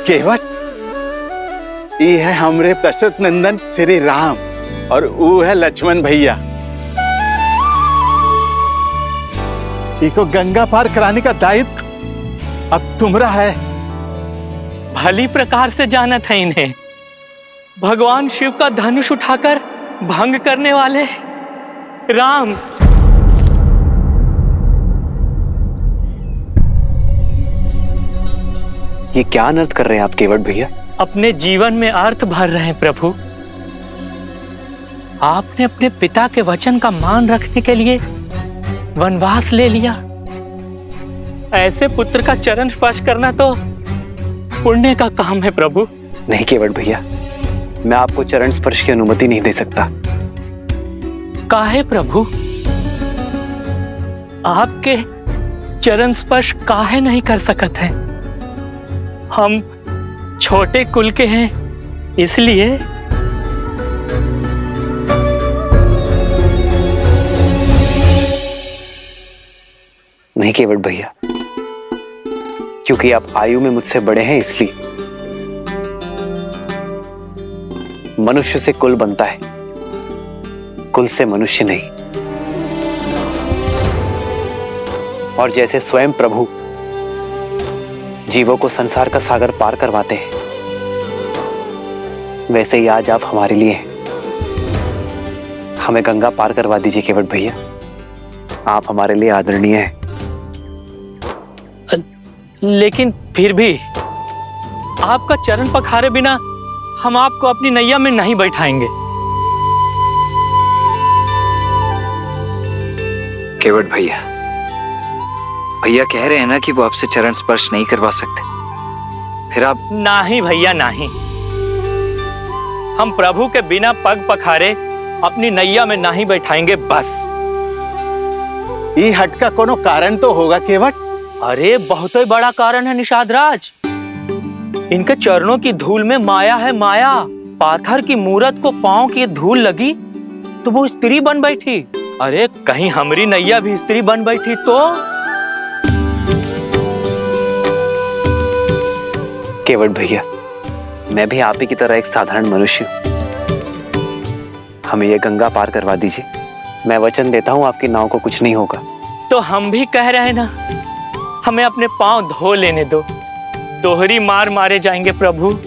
केवट ये है हमरे दशरथ नंदन श्री राम और वो है लक्ष्मण भैया। इको गंगा पार कराने का दायित्व अब तुम्हारा है। भली प्रकार से जाना था इन्हें। भगवान शिव का धनुष उठाकर भंग करने वाले राम। ये क्या अनर्थ कर रहे हैं आप केवट भैया? अपने जीवन में अर्थ भर रहे हैं प्रभु। आपने अपने पिता के वचन का मान रखने के लिए वनवास ले लिया। ऐसे पुत्र का चरण स्पर्श करना तो पुण्य का काम है प्रभु। नहीं केवट भैया, मैं आपको चरण स्पर्श की अनुमति नहीं दे सकता। काहे प्रभु? आपके चरण स्पर्श काहे नहीं कर सकत हैं? हम छोटे कुल के हैं इसलिए। नहीं केवट भैया, क्योंकि आप आयु में मुझसे बड़े हैं इसलिए। मनुष्य से कुल बनता है, कुल से मनुष्य नहीं। और जैसे स्वयं प्रभु जीवों को संसार का सागर पार करवाते हैं, वैसे ही आज आप हमारे लिए हैं। हमें गंगा पार करवा दीजिए केवट भैया, आप हमारे लिए आदरणीय हैं। लेकिन फिर भी आपका चरण पखारे बिना हम आपको अपनी नैया में नहीं बैठाएंगे। केवट भैया, भैया कह रहे हैं ना कि वो आपसे चरण स्पर्श नहीं करवा सकते, फिर आप। नहीं भैया नहीं, हम प्रभु के बिना पग पखारे अपनी नैया में नहीं बैठाएंगे बस। ये हट का कोनो कारण तो होगा केवट? अरे बहुत ही बड़ा कारण है निषाद राज। इनके चरणों की धूल में माया है माया। पाथर की मूरत को पांव की धूल लगी तो वो स्त्री बन बैठी। अरे कहीं हमारी नैया भी स्त्री बन बैठी तो? केवट भैया, मैं भी आप ही की तरह एक साधारण मनुष्य हूं। हमें ये गंगा पार करवा दीजिए। मैं वचन देता हूं आपकी नाव को कुछ नहीं होगा। तो हम भी कह रहे हैं ना, हमें अपने पांव धो लेने दो। दोहरी मार मारे जाएंगे प्रभु।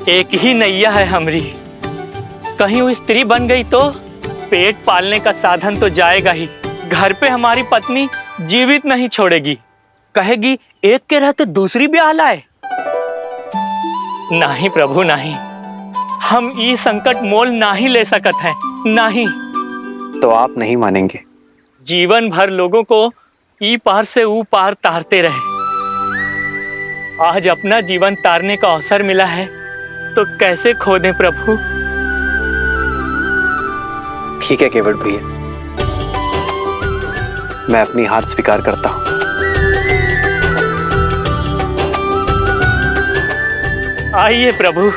एक ही नैया है हमारी। कहीं वो स्त्री बन गई तो पेट पालने का साधन तो जाएगा ही। घर पे हमारी पत्नी जीवित नहीं छोड़ेगी। कहेगी एक के रहते दूसरी ब्याह लाए। नहीं प्रभु नहीं, हम ये संकट मोल नहीं ले सकत हैं। नहीं। तो आप नहीं मानेंगे? जीवन भर लोगों को ई पार से ऊ पार तारते रहे। आज अपना जीवन तारने का अवसर मिला है तो कैसे खो दें प्रभु? ठीक है केवट भैया, मैं अपनी हार स्वीकार करता हूं। आइए प्रभु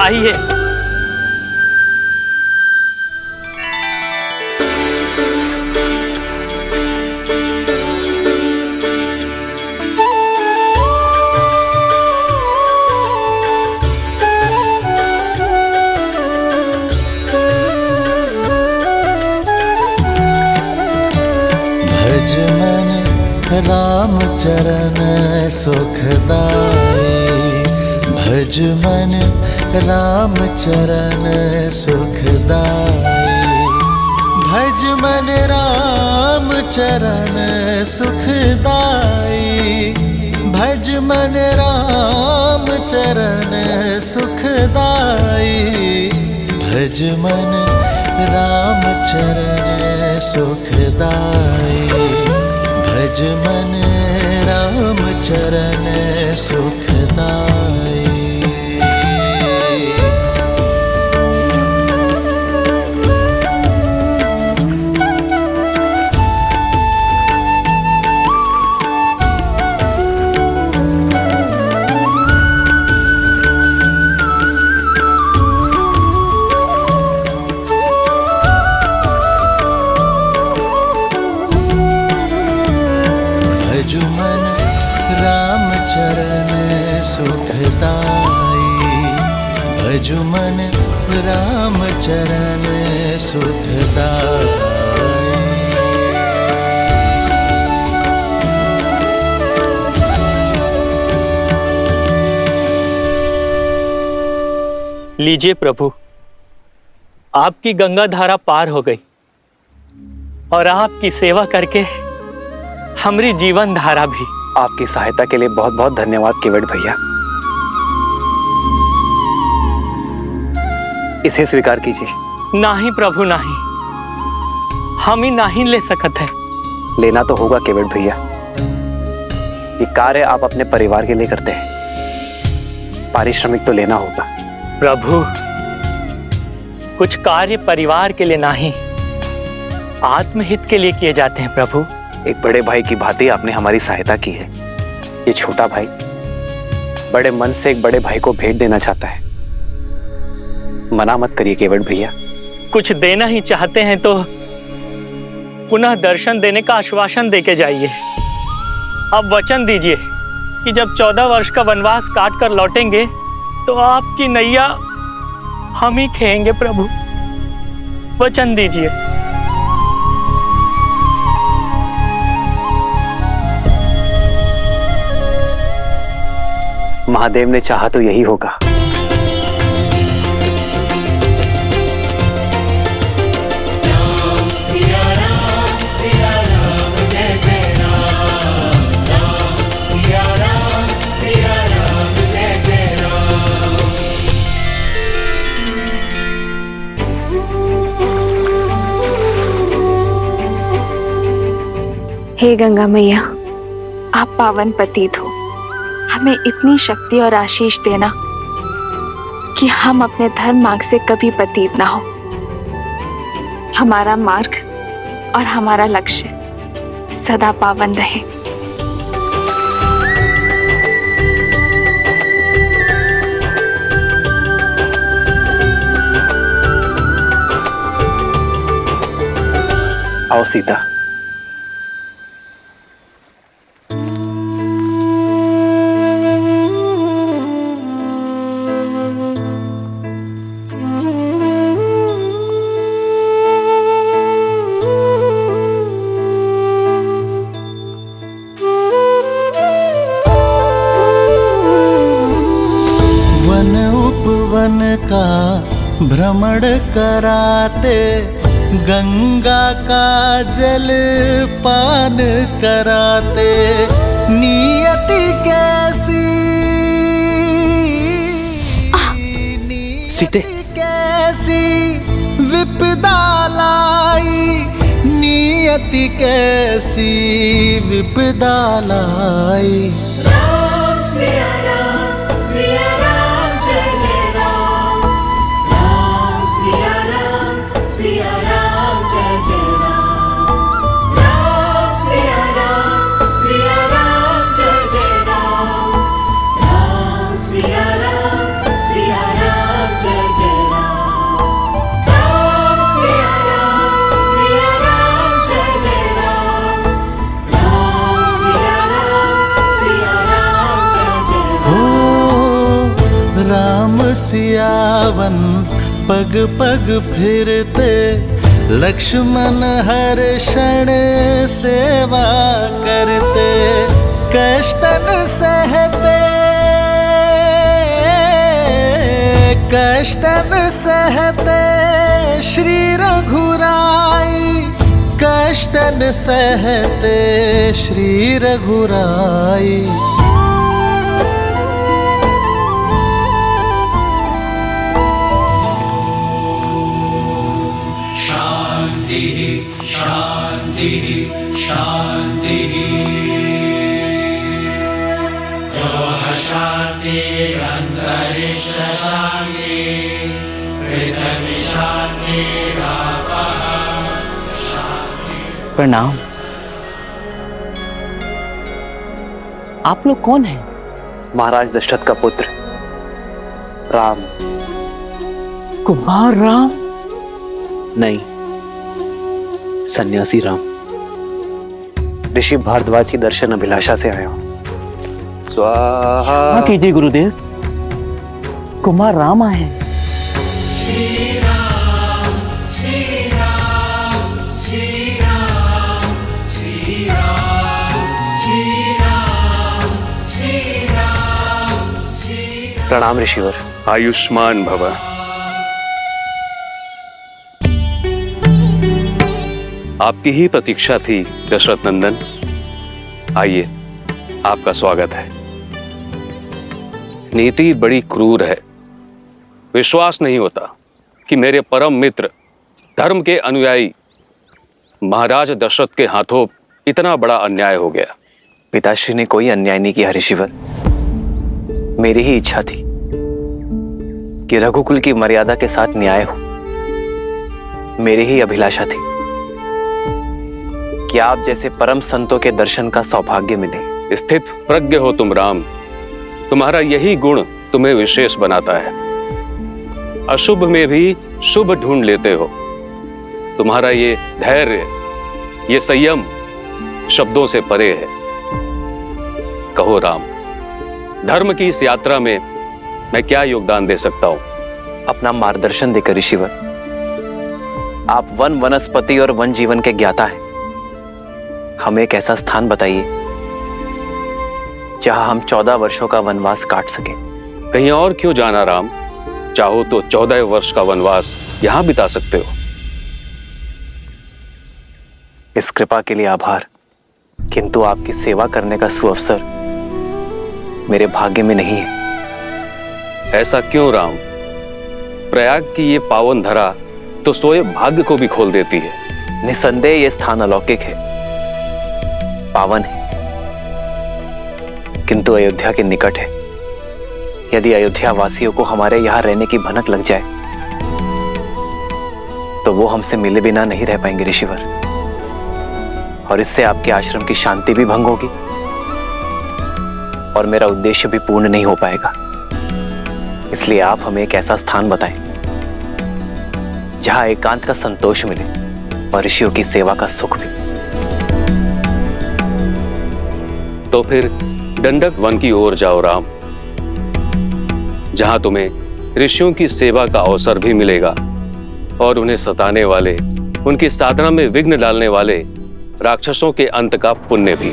आइए। भज मन राम चरण सुखदाई। भज मन राम चरण सुखदाई। भज मन राम चरण सुखदाई। भज मन राम चरण सुखदाई। भज मन राम चरण सुखदाई। भज मन राम चरण सुखदाई। भज मन राम चरण सुखदाई। सुखदाई। भज मन राम चरण सुखदाई। लीजिए प्रभु, आपकी गंगा धारा पार हो गई और आपकी सेवा करके हमारी जीवन धारा भी। आपकी सहायता के लिए बहुत बहुत धन्यवाद केवट भैया। इसे स्वीकार कीजिए। नहीं प्रभु नहीं, हम ही नहीं ले सकते हैं। लेना तो होगा केवट भैया, ये कार्य आप अपने परिवार के लिए करते हैं, पारिश्रमिक तो लेना होगा। प्रभु, कुछ कार्य परिवार के लिए नहीं, आत्महित के लिए किए जाते हैं प्रभु। एक बड़े भाई की भांति आपने हमारी सहायता की है। ये छोटा भाई बड़े मन से एक बड़े भाई को भेंट देना चाहता है, मना मत करिए केवट भैया। कुछ देना ही चाहते हैं तो पुनः दर्शन देने का आश्वासन देके जाइए। अब वचन दीजिए कि जब 14 वर्ष का वनवास काट कर लौटेंगे तो आपकी नैया हम ही खेएंगे प्रभु। वचन दीजिए। महादेव ने चाहा तो यही होगा। हे गंगा मैया, आप पावन पतित हो। हमें इतनी शक्ति और आशीष देना कि हम अपने धर्म मार्ग से कभी पतित ना हो। हमारा मार्ग और हमारा लक्ष्य सदा पावन रहे। आओ सीता। वन का भ्रमण कराते, गंगा का जल पान कराते। नियति कैसी सीते कैसी विपदा लाई। नियति कैसी विपदा लाई। राम सिया राम सिया राम जय जय राम। राम सिया राम जय जय राम। राम सिया राम जय जय राम। राम सिया राम जय जय राम। राम सिया राम जय जय राम। राम सिया राम जय जय राम। ओ राम सियावन पग पग फिरते, लक्ष्मण हर क्षण सेवा करते। कष्टन सहते, कष्टन सहते श्री रघुराई। कष्टन सहते श्री रघुराई। प्रणाम। आप लोग कौन हैं? महाराज दशरथ का पुत्र राम। कुमार राम? नहीं, सन्यासी राम। ऋषि भारद्वाज की दर्शन अभिलाषा से आया हूं। स्वाहा। कीजिए गुरुदेव। कुमार राम आए हैं। प्रणाम ऋषिवर। आयुष्मान भव। आपकी ही प्रतीक्षा थी दशरथ नंदन। आइए, आपका स्वागत है। नीति बड़ी क्रूर है। विश्वास नहीं होता कि मेरे परम मित्र, धर्म के अनुयायी महाराज दशरथ के हाथों इतना बड़ा अन्याय हो गया। पिताश्री ने कोई अन्याय नहीं किया ऋषिवर। मेरी ही इच्छा थी कि रघुकुल की मर्यादा के साथ न्याय हो। मेरी ही अभिलाषा थी कि आप जैसे परम संतों के दर्शन का सौभाग्य मिले। स्थित प्रज्ञ हो तुम राम। तुम्हारा यही गुण तुम्हें विशेष बनाता है। अशुभ में भी शुभ ढूंढ लेते हो। तुम्हारा ये धैर्य, ये संयम शब्दों से परे है। कहो राम, धर्म की इस यात्रा में मैं क्या योगदान दे सकता हूं? अपना मार्गदर्शन देकर ऋषिवर। आप वन वनस्पति और वन जीवन के ज्ञाता हैं। हमें एक ऐसा स्थान बताइए जहां हम 14 वर्षों का वनवास काट सके। कहीं और क्यों जाना राम? चाहो तो 14 वर्ष का वनवास यहां बिता सकते हो। इस कृपा के लिए आभार, किंतु आपकी सेवा करने का सुअवसर मेरे भाग्य में नहीं है। ऐसा क्यों राम? प्रयाग की ये पावन धरा तो सोए भाग्य को भी खोल देती है। निसंदेह ये स्थान अलौकिक है, पावन है, किंतु अयोध्या के निकट है। यदि अयोध्या वासियों को हमारे यहां रहने की भनक लग जाए तो वो हमसे मिले बिना नहीं रह पाएंगे ऋषिवर, और इससे आपके आश्रम की शांति भी भंग होगी और मेरा उद्देश्य भी पूर्ण नहीं हो पाएगा। इसलिए आप हमें एक ऐसा स्थान बताएं जहां एकांत का संतोष मिले और ऋषियों की सेवा का सुख भी। तो फिर दंडक वन की ओर जाओ राम, जहां तुम्हें ऋषियों की सेवा का अवसर भी मिलेगा और उन्हें सताने वाले, उनकी साधना में विघ्न डालने वाले राक्षसों के अंत का पुण्य भी।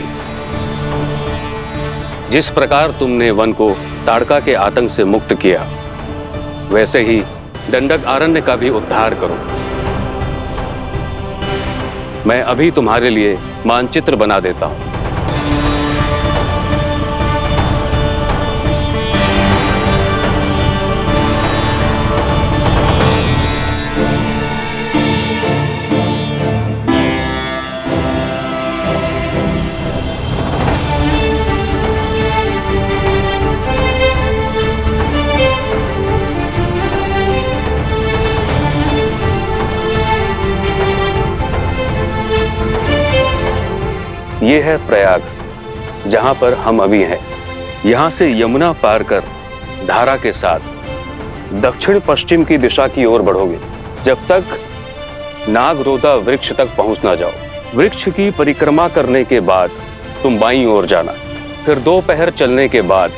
जिस प्रकार तुमने वन को ताड़का के आतंक से मुक्त किया, वैसे ही दंडक आरण्य का भी उद्धार करो। मैं अभी तुम्हारे लिए मानचित्र बना देता हूं। ये है प्रयाग, जहां पर हम अभी हैं। यहां से यमुना पार कर धारा के साथ दक्षिण पश्चिम की दिशा की ओर बढ़ोगे, जब तक नागरोधा वृक्ष तक पहुंच ना जाओ। वृक्ष की परिक्रमा करने के बाद तुम बाईं ओर जाना। फिर 2 पहर चलने के बाद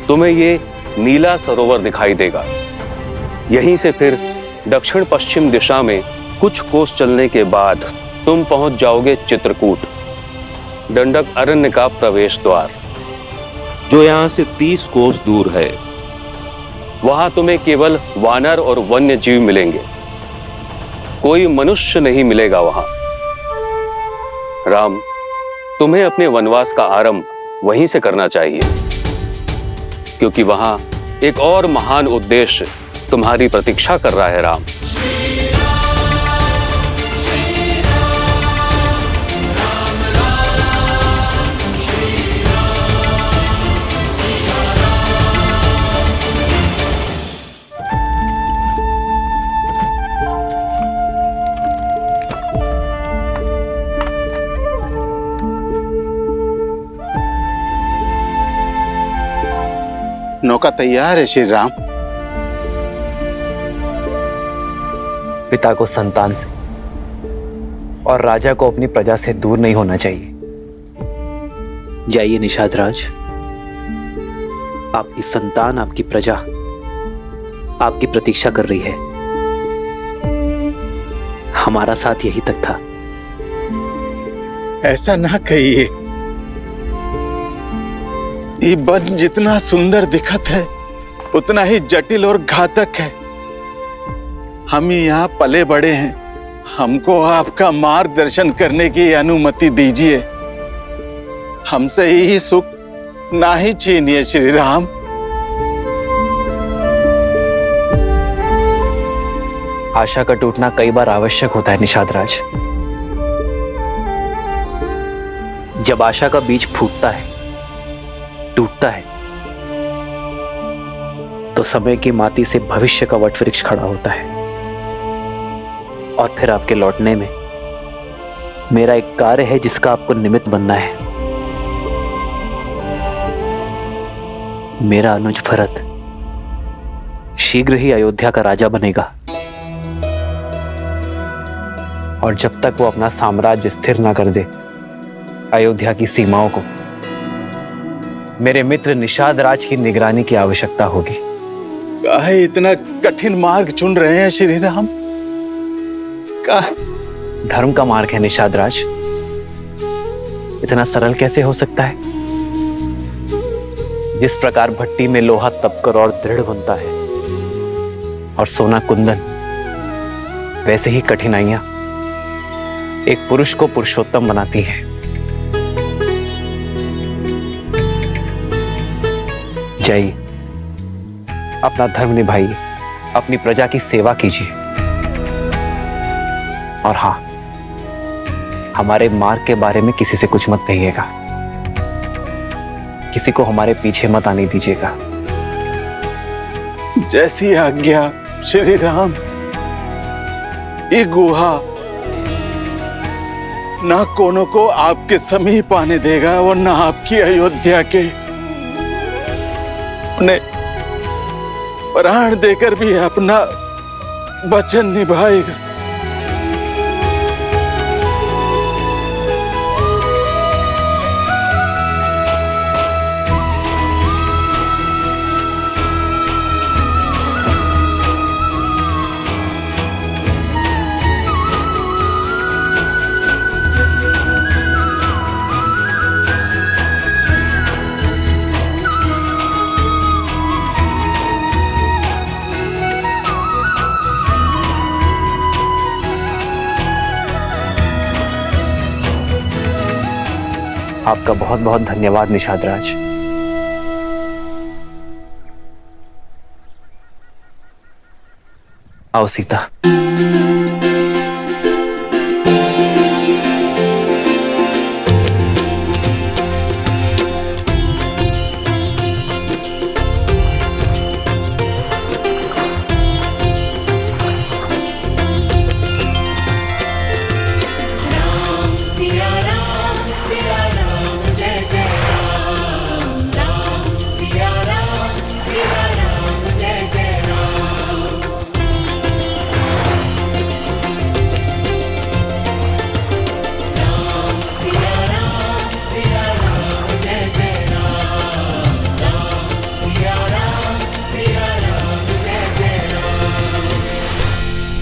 तुम्हें ये नीला सरोवर दिखाई देगा। यहीं से फिर दक्षिण पश्चिम दिशा में कुछ कोस चलने के बाद तुम पहुंच जाओगे चित्रकूट, दंडक अरण्य का प्रवेश द्वार, जो यहां से 30 कोस दूर है। वहां तुम्हें केवल वानर और वन्य जीव मिलेंगे, कोई मनुष्य नहीं मिलेगा वहां। राम, तुम्हें अपने वनवास का आरंभ वहीं से करना चाहिए, क्योंकि वहां एक और महान उद्देश्य तुम्हारी प्रतीक्षा कर रहा है राम। नौका तैयार है श्री राम। पिता को संतान से और राजा को अपनी प्रजा से दूर नहीं होना चाहिए। जाइए निषाद राज, आपकी संतान, आपकी प्रजा आपकी प्रतीक्षा कर रही है। हमारा साथ यही तक था। ऐसा ना कहिए। ये वन जितना सुंदर दिखत है उतना ही जटिल और घातक है। हम यहाँ पले बड़े हैं, हमको आपका मार्गदर्शन करने की अनुमति दीजिए। हमसे यही सुख ना ही छीनिए श्री राम। आशा का टूटना कई बार आवश्यक होता है निषाद राज। जब आशा का बीज फूटता है, टूटता है, तो समय की माटी से भविष्य का वटवृक्ष खड़ा होता है। और फिर आपके लौटने में मेरा एक कार्य है जिसका आपको निमित्त बनना है। मेरा अनुज भरत शीघ्र ही अयोध्या का राजा बनेगा, और जब तक वो अपना साम्राज्य स्थिर ना कर दे अयोध्या की सीमाओं को, मेरे मित्र निषाद राज की निगरानी की आवश्यकता होगी। काहे इतना कठिन मार्ग चुन रहे हैं श्री राम? धर्म का मार्ग है निषाद राज, इतना सरल कैसे हो सकता है? जिस प्रकार भट्टी में लोहा तपकर और दृढ़ बनता है और सोना कुंदन, वैसे ही कठिनाइयां एक पुरुष को पुरुषोत्तम बनाती हैं। जय, अपना धर्म निभाइए, अपनी प्रजा की सेवा कीजिए, और हां, हमारे मार्ग के बारे में किसी से कुछ मत कहिएगा। किसी को हमारे पीछे मत आने दीजिएगा। जैसी आज्ञा श्री राम। ये गुहा ना कोनो को आपके समीप आने देगा और ना आपकी अयोध्या के अपने प्राण देकर भी अपना वचन निभाएगा। आपका बहुत बहुत धन्यवाद निषाद राज। आओ सीता।